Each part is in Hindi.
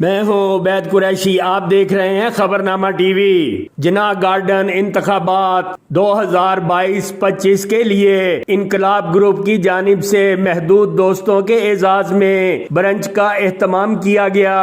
मैं हूँ उबैद कुरैशी। आप देख रहे हैं खबरनामा टीवी। जिन्ना गार्डन इंतखाबात 2022-25 के लिए इनकलाब ग्रुप की जानिब से महदूद दोस्तों के एजाज में ब्रंच का एहतमाम किया गया।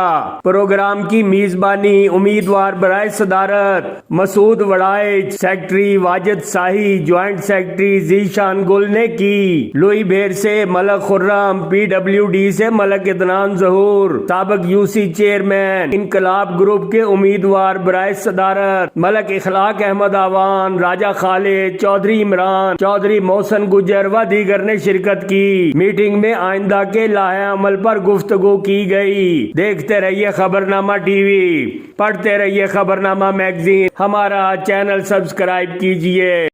प्रोग्राम की मेजबानी उम्मीदवार बराए सदारत मसूद वड़ाइच, सेक्रेटरी वाजिद शाही, ज्वाइंट सेक्रेटरी जीशान गुल ने की। लुई भेर से मलक खुर्रम, PWD से मलक इदनान जहूर, साबिक UC चेयरमैन, इनकलाब ग्रुप के उम्मीदवार बराए सदारत मलक इखलाक अहमद आवान, राजा खालिद, चौधरी इमरान, चौधरी मोहसन गुजर व दीगर ने शिरकत की। मीटिंग में आइंदा के लाहे अमल पर गुफ्तगू की गई। देखते रहिए खबरनामा टीवी, पढ़ते रहिए खबरनामा मैगजीन। हमारा चैनल सब्सक्राइब कीजिए।